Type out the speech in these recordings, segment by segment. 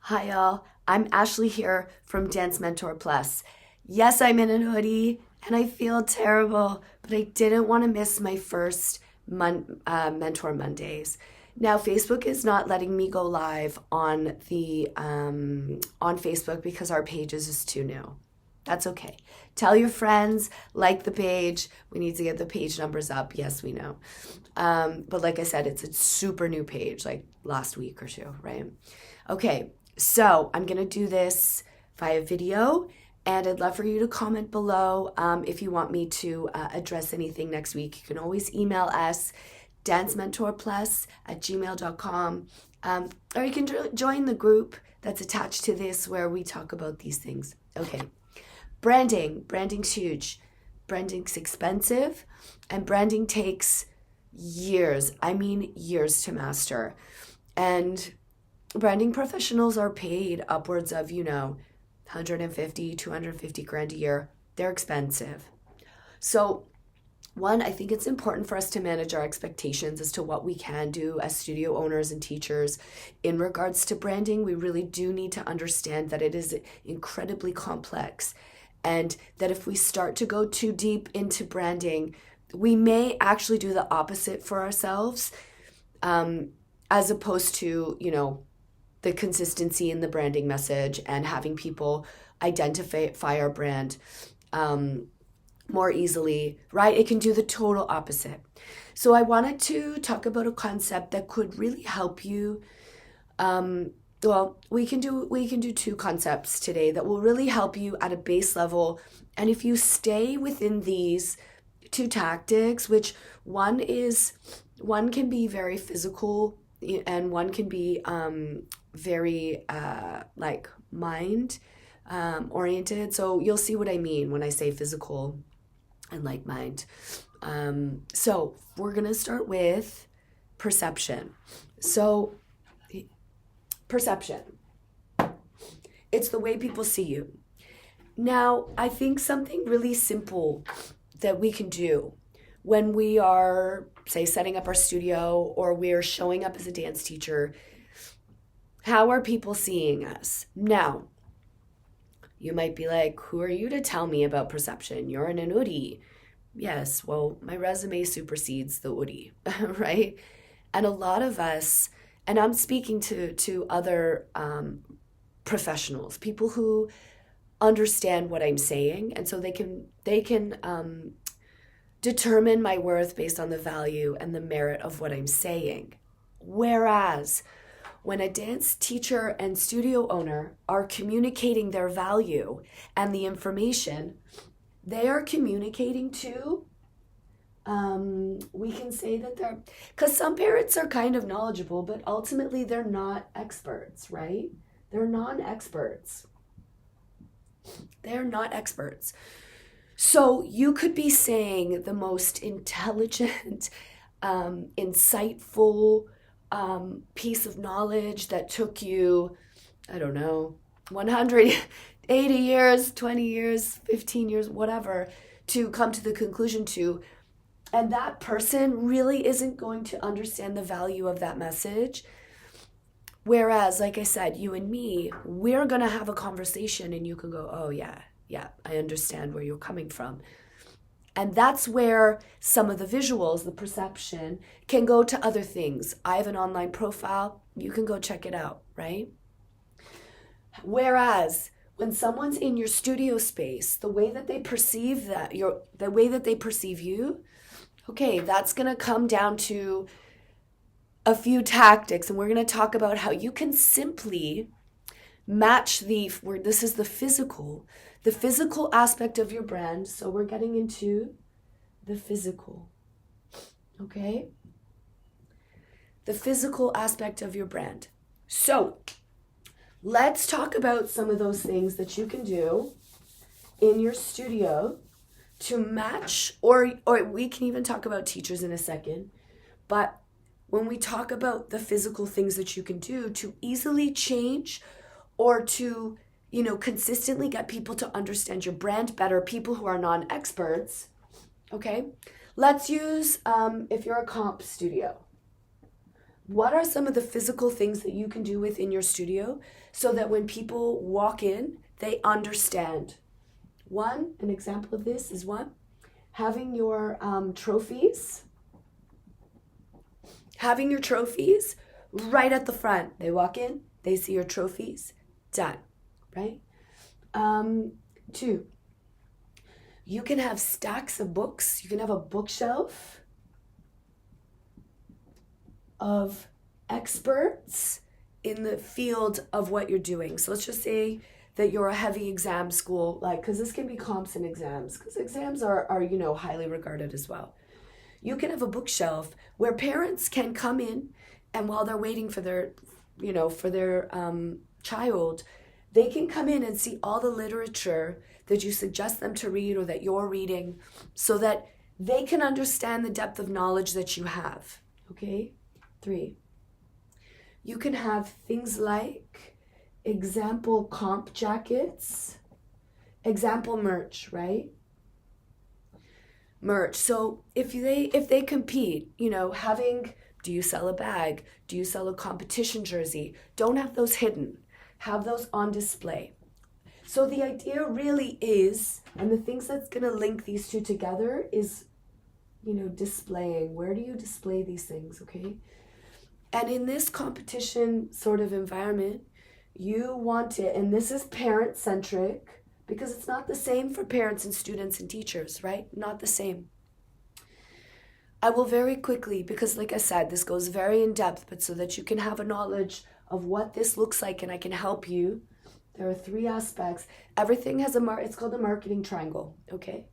Hi y'all, I'm Ashley here from Dance Mentor Plus. Yes, I'm in a hoodie and I feel terrible, but I didn't want to miss my first Mentor Mondays. Now, Facebook is not letting me go live on the on Facebook because our page is just too new. That's okay. Tell your friends, like the page. We need to get the page numbers up. Yes, we know. But like I said, it's a super new page, like last week or two, right? Okay, so I'm going to do this via video, and I'd love for you to comment below if you want me to address anything next week. You can always email us, dancementorplus@gmail.com, or you can join the group that's attached to this where we talk about these things. Okay, branding. Branding's huge. Branding's expensive, and branding takes years. I mean, years to master. And branding professionals are paid upwards of, 150, 250 grand a year. They're expensive. So, one, I think it's important for us to manage our expectations as to what we can do as studio owners and teachers in regards to branding. We really do need to understand that it is incredibly complex, and that if we start to go too deep into branding, we may actually do the opposite for ourselves, as opposed to, the consistency in the branding message and having people identify our brand more easily, right? It can do the total opposite. So I wanted to talk about a concept that could really help you. We can do two concepts today that will really help you at a base level. And if you stay within these two tactics, which one can be very physical and one can be very like mind oriented. So you'll see what I mean when I say physical and like mind. So we're gonna start with perception. So perception, it's the way people see you. Now, I think something really simple that we can do when we are, say, setting up our studio or we're showing up as a dance teacher. How are people seeing us? Now, you might be like, who are you to tell me about perception? You're in an UDI. Yes, well, my resume supersedes the UDI, right? And a lot of us, and I'm speaking to other professionals, people who understand what I'm saying, and so they can determine my worth based on the value and the merit of what I'm saying. Whereas when a dance teacher and studio owner are communicating their value and the information, they are communicating to, we can say that because some parents are kind of knowledgeable, but ultimately they're not experts, right? They're non-experts. They're not experts. So you could be saying the most intelligent, insightful piece of knowledge that took you, I don't know, 180 years, 20 years, 15 years, whatever, to come to the conclusion to. And that person really isn't going to understand the value of that message. Whereas, like I said, you and me, we're going to have a conversation and you can go, oh, yeah, I understand where you're coming from. And that's where some of the visuals, the perception, can go to other things. I have an online profile. You can go check it out, right? Whereas when someone's in your studio space, the way that they perceive the way that they perceive you, okay, that's going to come down to a few tactics, and we're going to talk about how you can simply match this is the physical aspect of your brand. So we're getting into the physical, okay? The physical aspect of your brand. So let's talk about some of those things that you can do in your studio to match, or we can even talk about teachers in a second, but when we talk about the physical things that you can do to easily change or to, consistently get people to understand your brand better, people who are non-experts, okay? Let's use, if you're a comp studio, what are some of the physical things that you can do within your studio so that when people walk in, they understand? An example of this is what? Having your trophies. Having your trophies right at the front. They walk in, they see your trophies, done, right? 2, you can have stacks of books. You can have a bookshelf of experts in the field of what you're doing. So let's just say that you're a heavy exam school, like, because this can be comps and exams, because exams are highly regarded as well. You can have a bookshelf where parents can come in, and while they're waiting for their child, they can come in and see all the literature that you suggest them to read or that you're reading, so that they can understand the depth of knowledge that you have. Okay? 3, you can have things like example comp jackets, example merch, right? Merch. So if they compete, do you sell a bag? Do you sell a competition jersey? Don't have those hidden. Have those on display. So the idea really is, and the things that's going to link these two together is, displaying. Where do you display these things, okay? And in this competition sort of environment, you want it, and this is parent-centric, because it's not the same for parents and students and teachers, right? Not the same. I will very quickly, because like I said, this goes very in depth, but so that you can have a knowledge of what this looks like and I can help you. There are 3 aspects. Everything has it's called a marketing triangle, okay?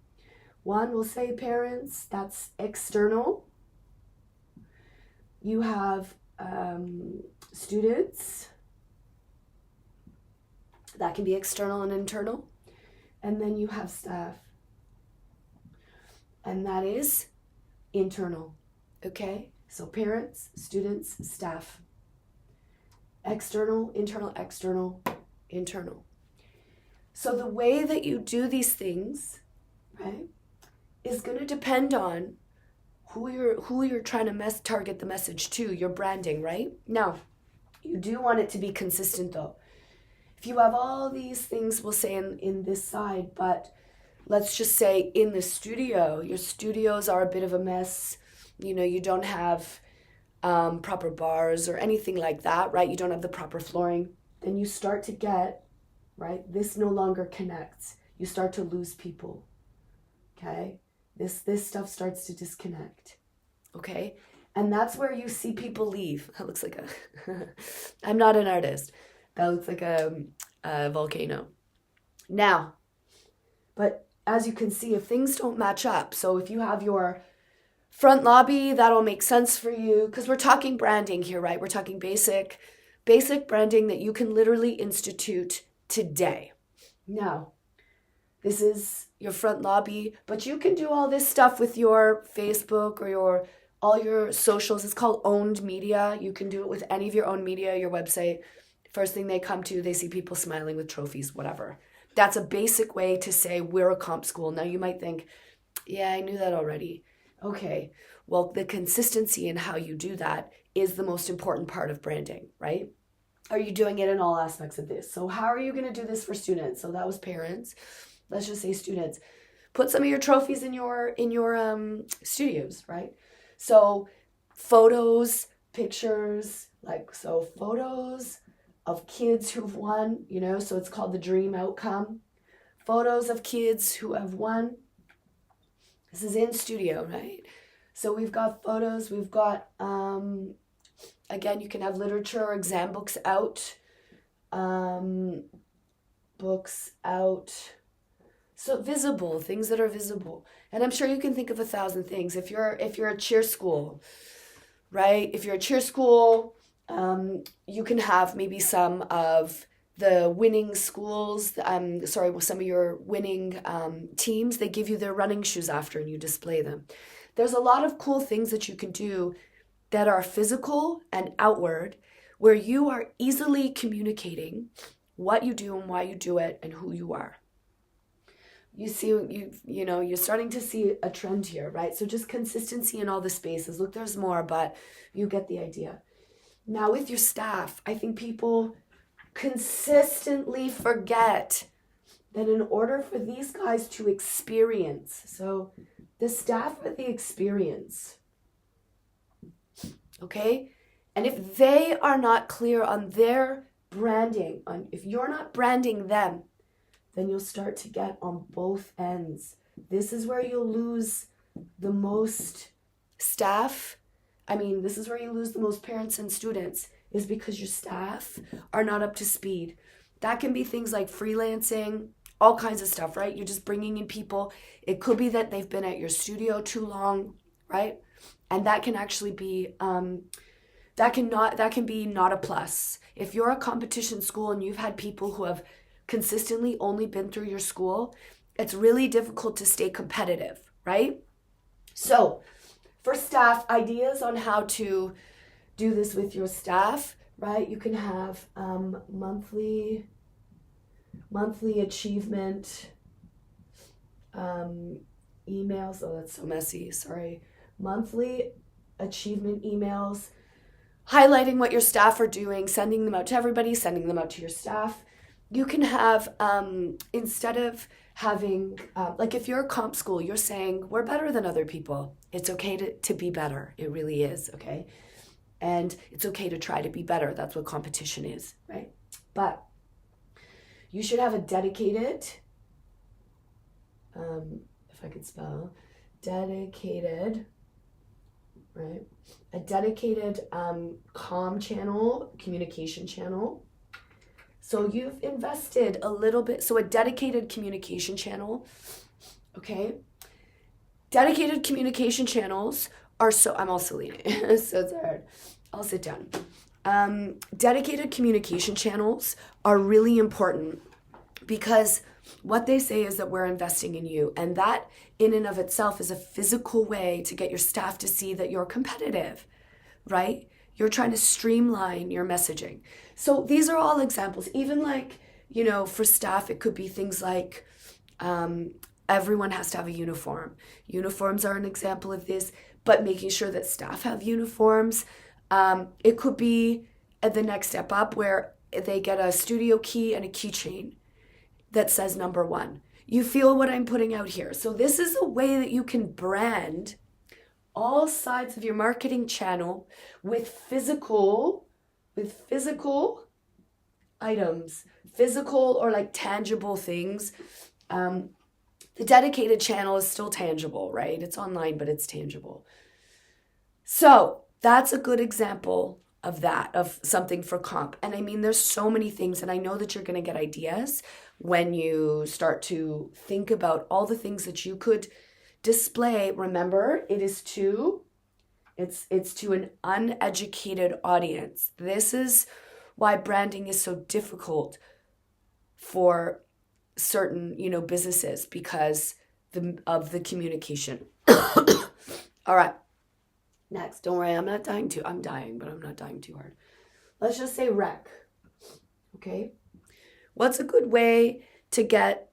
1, we'll say parents, that's external. You have students, that can be external and internal. And then you have staff, and that is internal, okay? So parents, students, staff. External, internal, external, internal. So the way that you do these things, right, is going to depend on who you're trying to target the message to, your branding, right? Now, you do want it to be consistent though. If you have all these things, we'll say in this side, but let's just say in the studio, your studios are a bit of a mess. You don't have proper bars or anything like that, right? You don't have the proper flooring. Then you start to get, right, this no longer connects. You start to lose people, okay? This stuff starts to disconnect, okay? And that's where you see people leave. That looks like I'm not an artist. That looks like a volcano. Now, but as you can see, if things don't match up, so if you have your front lobby, that'll make sense for you, because we're talking branding here, right? We're talking basic branding that you can literally institute today. Now, this is your front lobby, but you can do all this stuff with your Facebook or all your socials. It's called owned media. You can do it with any of your own media, your website. First thing they come to, they see people smiling with trophies, whatever. That's a basic way to say we're a comp school. Now you might think, yeah, I knew that already. Okay, well, the consistency in how you do that is the most important part of branding, right? Are you doing it in all aspects of this? So how are you going to do this for students? So that was parents. Let's just say students. Put some of your trophies in your studios, right? So photos, pictures, photos of kids who've won, so it's called the dream outcome. Photos of kids who have won. This is in studio, right? So we've got photos, we've got, again, you can have literature or exam books out. So visible, things that are visible. And I'm sure you can think of 1,000 things. If you're a cheer school, right? If you're a cheer school, you can have maybe some of the winning schools, some of your winning teams, they give you their running shoes after and you display them. There's a lot of cool things that you can do that are physical and outward, where you are easily communicating what you do and why you do it and who you are. You see, you're starting to see a trend here, right? So just consistency in all the spaces. Look, there's more, but you get the idea. Now with your staff, I think people consistently forget that in order for these guys to experience, so the staff are the experience, okay? And if they are not clear on their branding, if you're not branding them, then you'll start to get on both ends. This is where you'll lose the most staff. This is where you lose the most parents and students, is because your staff are not up to speed. That can be things like freelancing, all kinds of stuff, right? You're just bringing in people. It could be that they've been at your studio too long, right? And that can actually be that can be not a plus. If you're a competition school and you've had people who have consistently only been through your school, it's really difficult to stay competitive, right? So for staff, ideas on how to do this with your staff, right? You can have monthly achievement emails. Oh, that's so messy. Sorry. Monthly achievement emails, highlighting what your staff are doing, sending them out to everybody, sending them out to your staff. You can have, instead of having, like if you're a comp school, you're saying, we're better than other people. It's okay to be better. It really is, okay? And it's okay to try to be better. That's what competition is, right? But you should have a dedicated, if I could spell, dedicated, right? A dedicated comm channel, communication channel. So you've invested a little bit. So a dedicated communication channel, okay? Dedicated communication channels are I'm also leaning, so it's hard. I'll sit down. Dedicated communication channels are really important because what they say is that we're investing in you, and that in and of itself is a physical way to get your staff to see that you're competitive, right? You're trying to streamline your messaging. So these are all examples. Even like, for staff, it could be things like everyone has to have a uniform. Uniforms are an example of this, but making sure that staff have uniforms. It could be at the next step up where they get a studio key and a keychain that says number 1. You feel what I'm putting out here. So this is a way that you can brand all sides of your marketing channel with physical items, physical or like tangible things. The dedicated channel is still tangible, right? It's online, but it's tangible. So that's a good example of that, of something for comp. And there's so many things, and I know that you're going to get ideas when you start to think about all the things that you could display. Remember, it's to an uneducated audience. This is why branding is so difficult for certain, businesses, because of the communication. All right. Next, don't worry, I'm dying, but I'm not dying too hard. Let's just say rec. Okay? What's a good way to get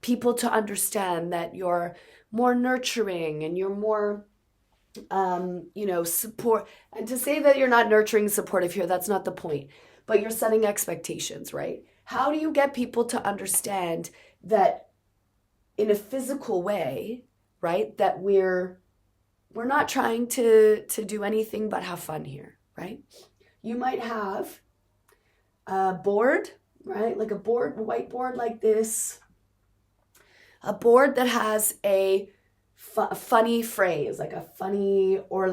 people to understand that you're more nurturing and you're more, support? And to say that you're not nurturing, supportive here, that's not the point. But you're setting expectations, right? How do you get people to understand that in a physical way, right, that we're not trying to do anything but have fun here, right? You might have a board, right? Like a whiteboard like this. A board that has a funny phrase, like a funny or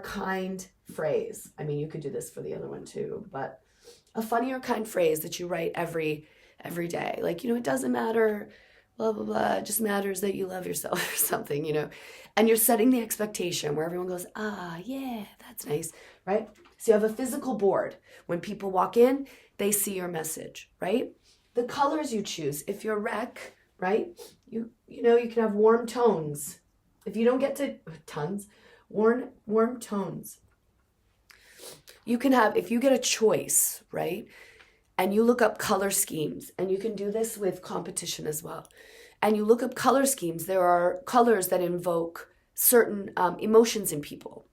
kind phrase. You could do this for the other one too, but a funny or kind phrase that you write every day. Like, it doesn't matter, blah, blah, blah. It just matters that you love yourself or something, And you're setting the expectation where everyone goes, yeah, that's nice, right? So you have a physical board. When people walk in, they see your message, right? The colors you choose. If you're rec, right, you can have warm tones. If you don't get to tons, warm tones. You can have, if you get a choice, right, and you look up color schemes, and you can do this with competition as well, and you look up color schemes, there are colors that invoke certain emotions in people.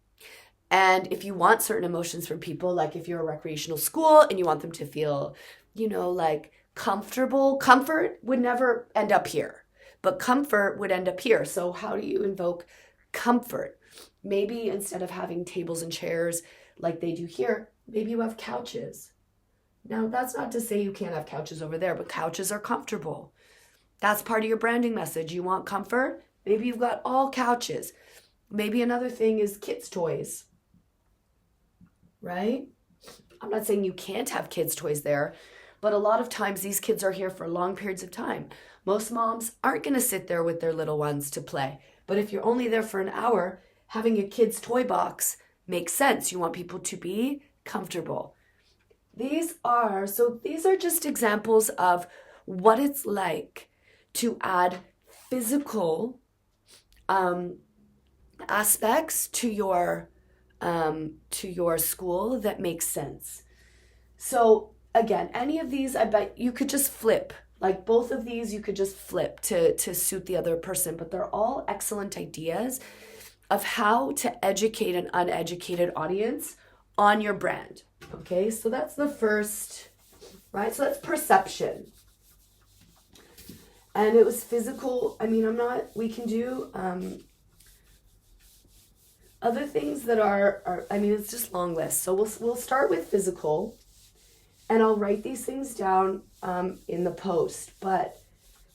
And if you want certain emotions from people, like if you're a recreational school and you want them to feel, like comfortable, comfort would never end up here, but comfort would end up here. So how do you invoke comfort? Maybe instead of having tables and chairs like they do here, maybe you have couches. Now, that's not to say you can't have couches over there, but couches are comfortable. That's part of your branding message. You want comfort? Maybe you've got all couches. Maybe another thing is kids' toys, right? I'm not saying you can't have kids' toys there, but a lot of times these kids are here for long periods of time. Most moms aren't going to sit there with their little ones to play. But if you're only there for an hour, having a kid's toy box makes sense. You want people to be comfortable. These are just examples of what it's like to add physical aspects to your school that makes sense. So again, any of these, I bet you could just flip. Like both of these, you could just flip to suit the other person, but they're all excellent ideas of how to educate an uneducated audience on your brand. Okay, so that's the first, right? So that's perception. And it was physical. I mean, we can do other things that are it's just long list. So we'll start with physical, and I'll write these things down in the post, but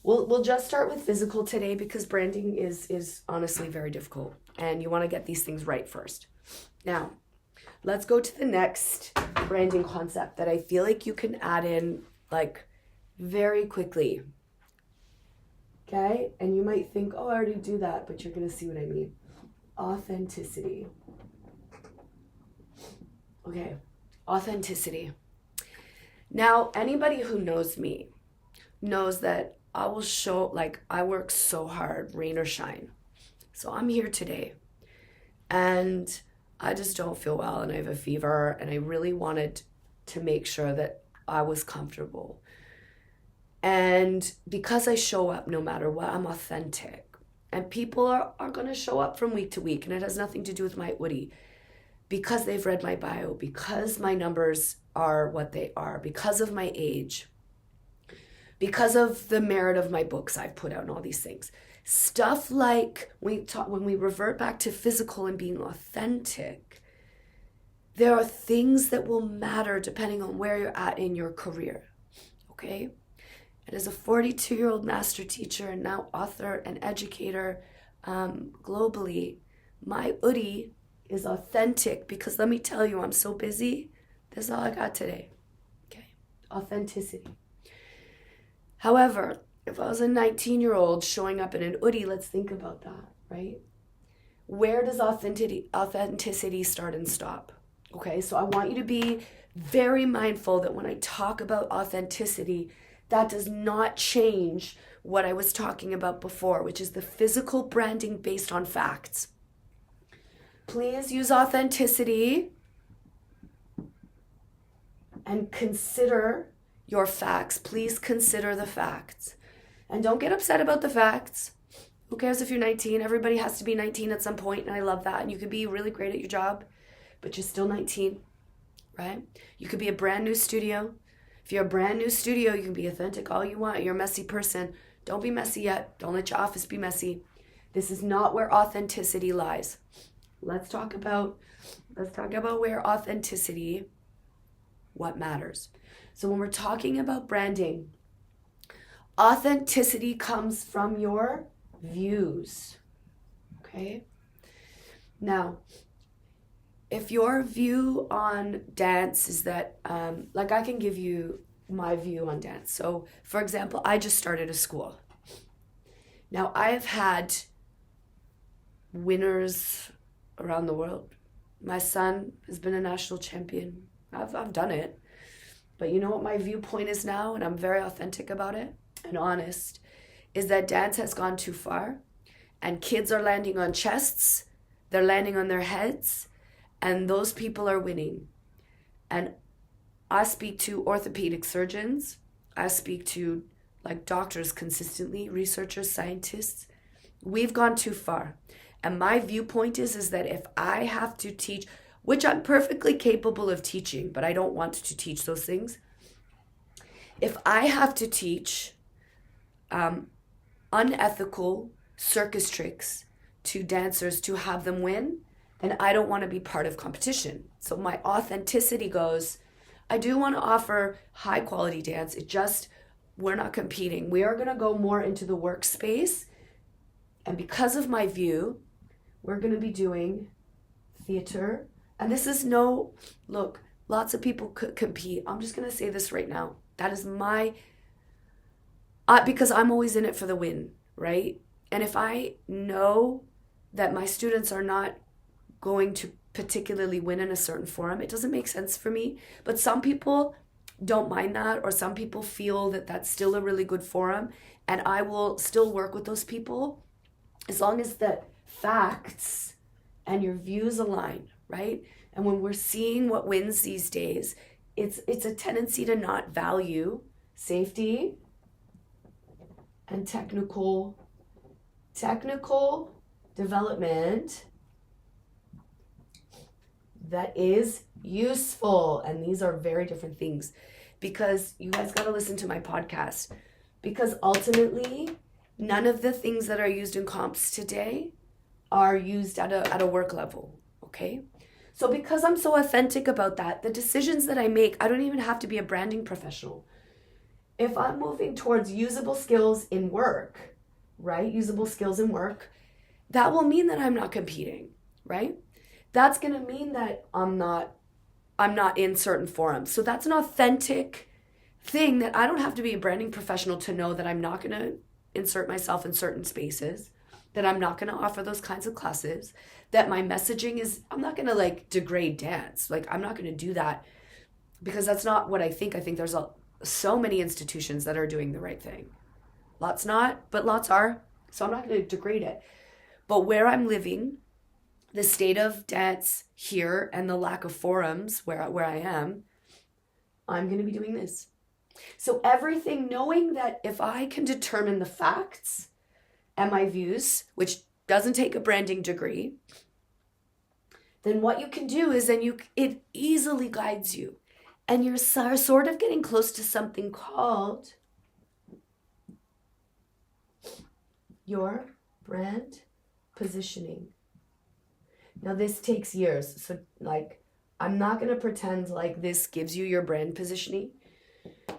we'll just start with physical today because branding is honestly very difficult and you want to get these things right first. Now, let's go to the next branding concept that I feel like you can add in like very quickly. Okay? And you might think, oh, I already do that, but you're going to see what I mean. Authenticity. Okay, authenticity. Now, anybody who knows me knows that I will show, like, I work so hard, rain or shine. So I'm here today and I just don't feel well and I have a fever and I really wanted to make sure that I was comfortable. And because I show up no matter what, I'm authentic. And people are going to show up from week to week, and it has nothing to do with my Woody. Because they've read my bio, because my numbers are what they are, because of my age, because of the merit of my books I've put out and all these things. Stuff like when we revert back to physical and being authentic, there are things that will matter depending on where you're at in your career, okay? And as a 42-year-old master teacher and now author and educator globally, my Udi is authentic because let me tell you, I'm so busy. That's all I got today. Okay, authenticity. However, if I was a 19-year-old showing up in an Udi, let's think about that, right? Where does authenticity start and stop? Okay, so I want you to be very mindful that when I talk about authenticity, that does not change what I was talking about before, which is the physical branding based on facts. Please use authenticity and consider your facts. Please consider the facts. And don't get upset about the facts. Who cares if you're 19? Everybody has to be 19 at some point, and I love that. And you could be really great at your job, but you're still 19, right? You could be a brand new studio. If you're a brand new studio, you can be authentic all you want. You're a messy person. Don't be messy yet. Don't let your office be messy. This is not where authenticity lies. Let's talk about where authenticity, what matters. So when we're talking about branding, authenticity comes from your views. Okay? Now, if your view on dance is that, I can give you my view on dance. So, for example, I just started a school. Now, I have had winners around the world. My son has been a national champion. I've done it. But you know what my viewpoint is now, and I'm very authentic about it and honest, is that dance has gone too far, and kids are landing on chests, they're landing on their heads, and those people are winning. And I speak to orthopedic surgeons. I speak to doctors consistently, researchers, scientists. We've gone too far. And my viewpoint is that if I have to teach, which I'm perfectly capable of teaching, but I don't want to teach those things. If I have to teach unethical circus tricks to dancers to have them win, and I don't want to be part of competition. So my authenticity goes, I do want to offer high quality dance. It just, we're not competing. We are going to go more into the workspace. And because of my view, we're going to be doing theater. And this is no, look, lots of people could compete. I'm just going to say this right now. That is because I'm always in it for the win, right? And if I know that my students are not going to particularly win in a certain forum, it doesn't make sense for me. But some people don't mind that, or some people feel that that's still a really good forum, and I will still work with those people as long as the facts and your views align, right? And when we're seeing what wins these days, it's a tendency to not value safety and technical development that is useful. And these are very different things, because you guys got to listen to my podcast, because ultimately none of the things that are used in comps today are used at a work level, okay? So because I'm so authentic about that, the decisions that I make, I don't even have to be a branding professional. If I'm moving towards usable skills in work, right? Usable skills in work, that will mean that I'm not competing, right? That's going to mean that I'm not in certain forums. So that's an authentic thing that I don't have to be a branding professional to know that I'm not going to insert myself in certain spaces, that I'm not going to offer those kinds of classes, that my messaging is, I'm not going to like degrade dance. Like I'm not going to do that, because that's not what I think. I think there's so many institutions that are doing the right thing. Lots not, but lots are. So I'm not going to degrade it. But where I'm living, the state of dance here and the lack of forums where I am, I'm going to be doing this. So everything, knowing that if I can determine the facts and my views, which doesn't take a branding degree, then what you can do is it easily guides you. And you're sort of getting close to something called your brand positioning. Now this takes years. So like, I'm not going to pretend like this gives you your brand positioning.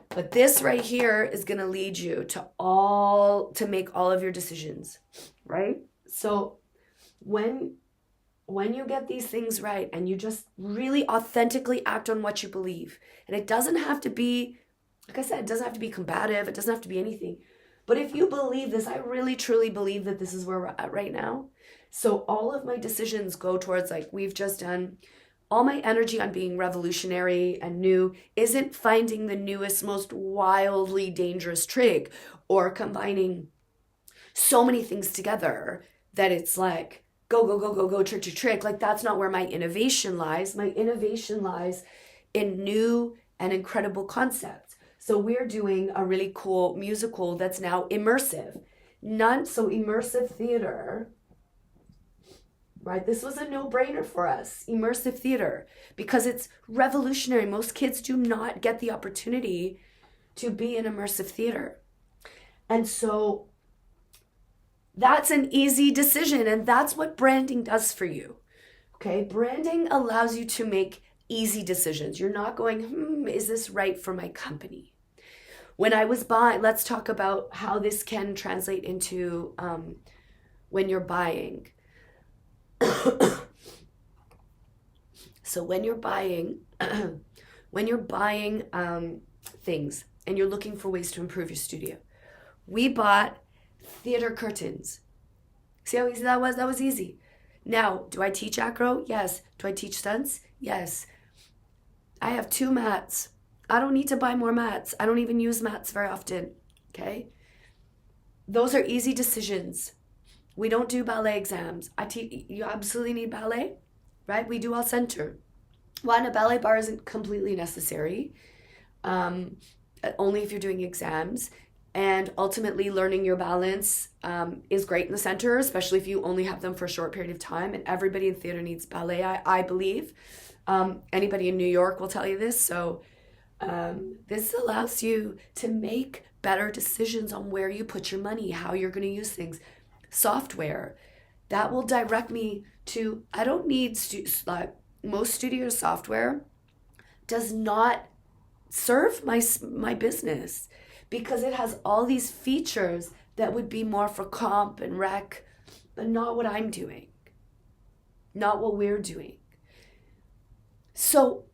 But this right here is going to lead you to make all of your decisions, right? So when you get these things right and you just really authentically act on what you believe, and it doesn't have to be, like I said, it doesn't have to be combative, it doesn't have to be anything. But if you believe this, I really truly believe that this is where we're at right now. So all of my decisions go towards, like we've just done, all my energy on being revolutionary and new isn't finding the newest, most wildly dangerous trick or combining so many things together that it's like, go, trick, trick, trick. Like that's not where my innovation lies. My innovation lies in new and incredible concepts. So we're doing a really cool musical that's now immersive. Immersive theater, right? This was a no-brainer for us, immersive theater, because it's revolutionary. Most kids do not get the opportunity to be in immersive theater. And so that's an easy decision, and that's what branding does for you, okay? Branding allows you to make easy decisions. You're not going, is this right for my company? When I was buying, let's talk about how this can translate into when you're buying. So when you're buying things and you're looking for ways to improve your studio, we bought theater curtains. See how easy that was? That was easy. Now, do I teach acro? Yes. Do I teach stunts? Yes. I have 2 mats. I don't need to buy more mats. I don't even use mats very often. Okay? Those are easy decisions. We don't do ballet exams. You absolutely need ballet, right? We do all center. One, a ballet bar isn't completely necessary, only if you're doing exams. And ultimately, learning your balance is great in the center, especially if you only have them for a short period of time. And everybody in theater needs ballet, I believe. Anybody in New York will tell you this. So this allows you to make better decisions on where you put your money, how you're going to use things. Software, that will direct me to, I don't need, most studio software does not serve my business, because it has all these features that would be more for comp and rec, but not what I'm doing, not what we're doing. So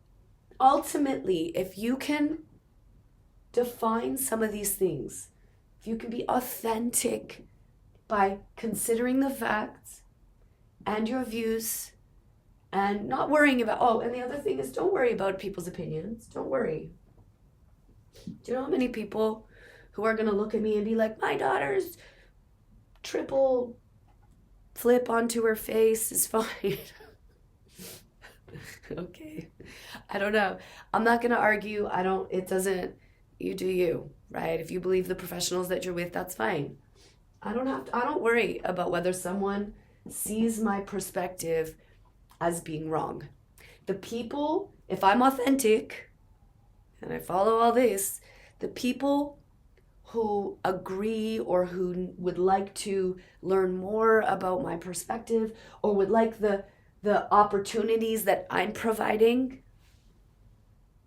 ultimately, if you can define some of these things, if you can be authentic by considering the facts and your views and not worrying about, and the other thing is, don't worry about people's opinions. Don't worry. Do you know how many people who are going to look at me and be like, my daughter's triple flip onto her face is fine. Okay. I don't know. I'm not going to argue. You do you, right? If you believe the professionals that you're with, that's fine. I don't worry about whether someone sees my perspective as being wrong. The people, if I'm authentic and I follow all this, the people who agree or who would like to learn more about my perspective or would like the opportunities that I'm providing,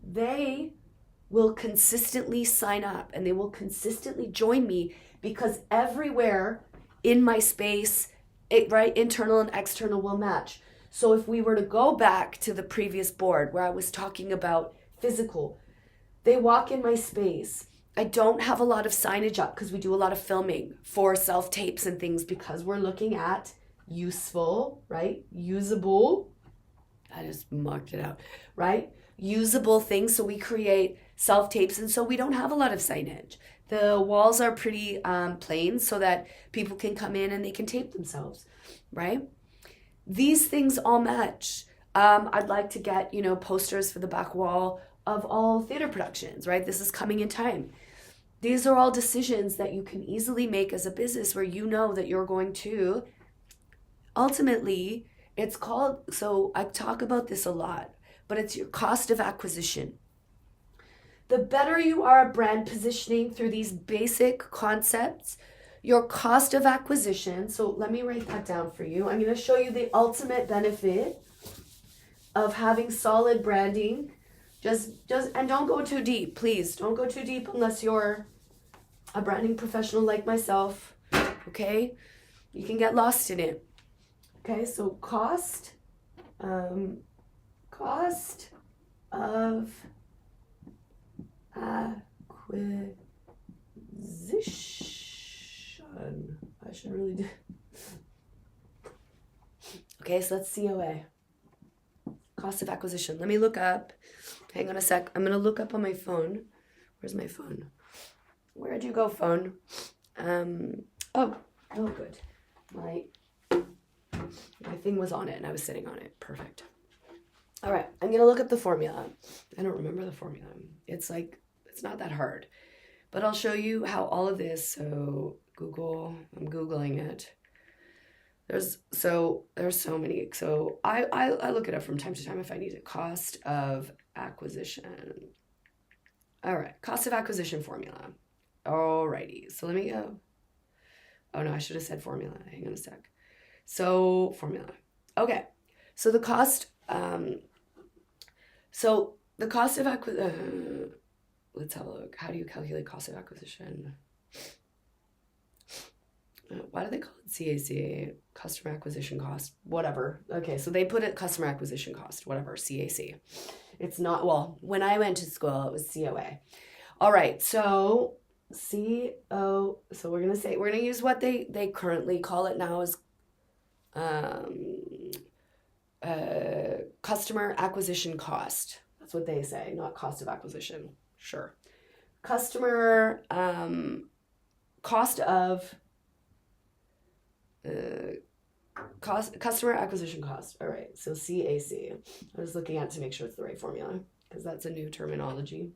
they will consistently sign up and they will consistently join me, because everywhere in my space, internal and external will match. So if we were to go back to the previous board where I was talking about physical, they walk in my space. I don't have a lot of signage up because we do a lot of filming for self-tapes and things, because we're looking at useful, right? Usable. I just marked it out, right? Usable things. So we create self-tapes, and so we don't have a lot of signage. The walls are pretty plain so that people can come in and they can tape themselves, right? These things all match. I'd like to get, posters for the back wall of all theater productions, right? This is coming in time. These are all decisions that you can easily make as a business, where you know that you're going to, ultimately, so I talk about this a lot, but it's your cost of acquisition. The better you are at brand positioning through these basic concepts, your cost of acquisition, so let me write that down for you. I'm going to show you the ultimate benefit of having solid branding. Just and don't go too deep, please. Don't go too deep unless you're a branding professional like myself, okay? You can get lost in it. Okay, so cost of acquisition. I should really do. Okay, so that's COA. Cost of acquisition. Let me look up. Hang on a sec. I'm going to look up on my phone. Where's my phone? Where'd you go, phone? Oh, good. My thing was on it and I was sitting on it. Perfect. All right, I'm going to look up the formula. I don't remember the formula. It's not that hard. But I'll show you how all of this, so Google, I'm Googling it. There's so many. So I look it up from time to time if I need it. Cost of acquisition. All right, cost of acquisition formula. Alrighty, so let me go. Oh no, I should have said formula. Hang on a sec. So formula. Okay, so the cost. So the cost of acquisition. Let's have a look. How do you calculate cost of acquisition? Why do they call it CAC? Customer acquisition cost, whatever. Okay, so they put it customer acquisition cost, whatever, CAC. It's not, well, when I went to school, it was COA. All right, so so we're going to use what they currently call it now as customer acquisition cost. That's what they say, not cost of acquisition. Sure. Customer cost of customer acquisition cost. All right, so CAC. I was looking at it to make sure it's the right formula because that's a new terminology.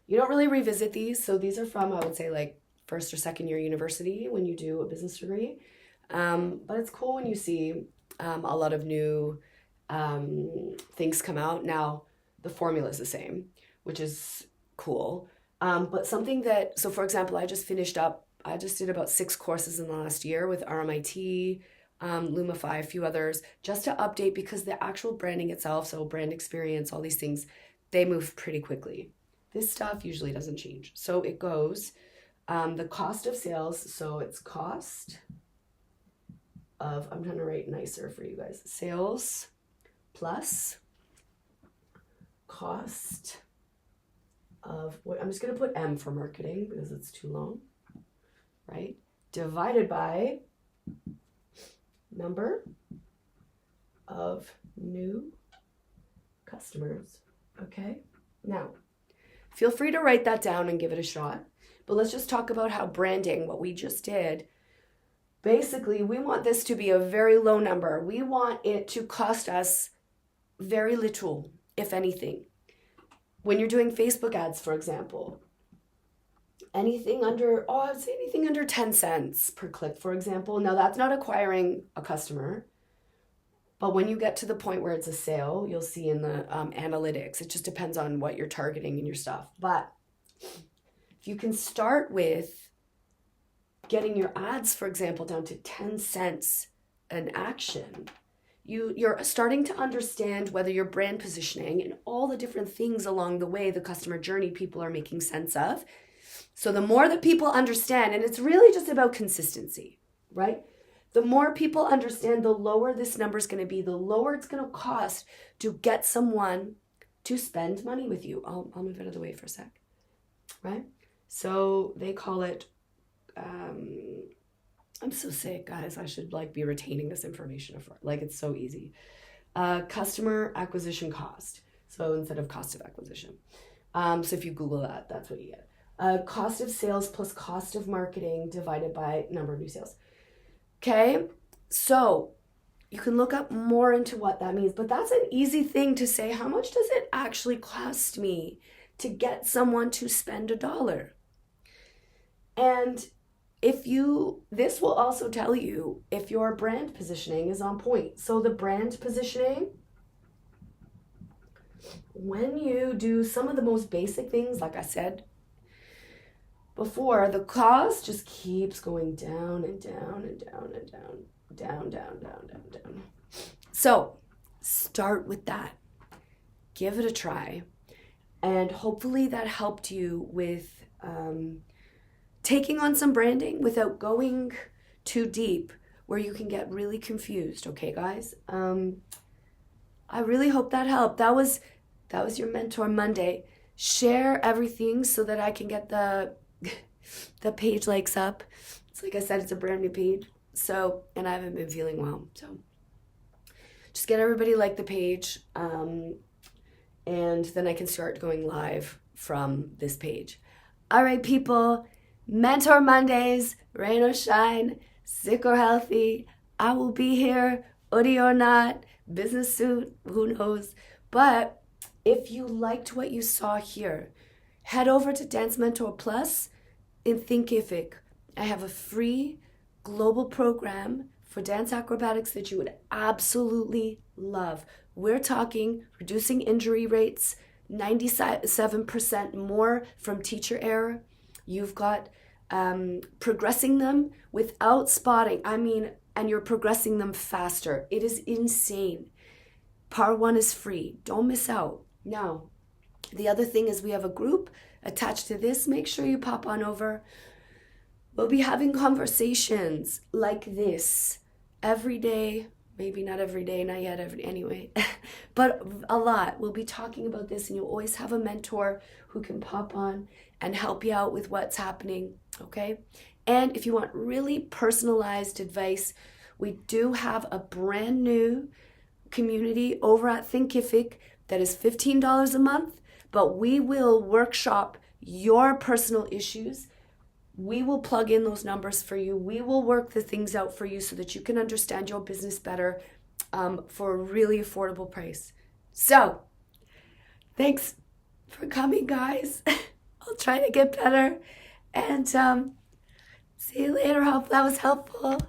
You don't really revisit these. So these are from, I would say, like first or second year university when you do a business degree. But it's cool when you see a lot of new things come out. Now, the formula is the same, which is cool. But something that, so for example, I just did about 6 courses in the last year with RMIT, Lumify, a few others, just to update because the actual branding itself, so brand experience, all these things, they move pretty quickly. This stuff usually doesn't change. So it goes, the cost of sales, so it's cost of, I'm trying to write nicer for you guys, sales plus cost of, I'm just going to put M for marketing because it's too long, right? Divided by number of new customers, okay? Now, feel free to write that down and give it a shot, but let's just talk about how branding, what we just did, basically, we want this to be a very low number. We want it to cost us very little, if anything. When you're doing Facebook ads, for example, anything under, I'd say anything under 10 cents per click, for example. Now, that's not acquiring a customer, but when you get to the point where it's a sale, you'll see in the analytics. It just depends on what you're targeting in your stuff. But if you can start with getting your ads, for example, down to 10 cents an action, you're starting to understand whether your brand positioning and all the different things along the way, the customer journey people are making sense of. So the more that people understand, and it's really just about consistency, right? The more people understand, the lower this number is going to be, the lower it's going to cost to get someone to spend money with you. I'll move out of the way for a sec, right? So they call it, I'm so sick, guys. I should be retaining this information. It's so easy. Customer acquisition cost. So instead of cost of acquisition. So if you Google that, that's what you get. Cost of sales plus cost of marketing divided by number of new sales. Okay, so you can look up more into what that means, but that's an easy thing to say. How much does it actually cost me to get someone to spend $1? And this will also tell you if your brand positioning is on point. So the brand positioning, when you do some of the most basic things, like I said before, the cost just keeps going down and down and down and down. So start with that. Give it a try. And hopefully that helped you with taking on some branding without going too deep where you can get really confused. Okay, guys? I really hope that helped. That was your Mentor Monday. Share everything so that I can get the page likes up. It's like I said, it's a brand new page. So, and I haven't been feeling well. So just get everybody like the page. And then I can start going live from this page. All right, people. Mentor Mondays, rain or shine, sick or healthy, I will be here, hoodie or not, business suit, who knows. But if you liked what you saw here, head over to Dance Mentor Plus in Thinkific. I have a free global program for dance acrobatics that you would absolutely love. We're talking reducing injury rates, 97% more from teacher error. You've got progressing them without spotting. And you're progressing them faster. It is insane. Part 1 is free. Don't miss out. Now, the other thing is we have a group attached to this. Make sure you pop on over. We'll be having conversations like this every day. Maybe not every day, not yet anyway, but a lot. We'll be talking about this, and you'll always have a mentor who can pop on and help you out with what's happening, okay? And if you want really personalized advice, we do have a brand new community over at Thinkific that is $15 a month, but we will workshop your personal issues. We will plug in those numbers for you. We will work the things out for you so that you can understand your business better for a really affordable price. So, thanks for coming, guys. I'll try to get better. And see you later. Hope that was helpful.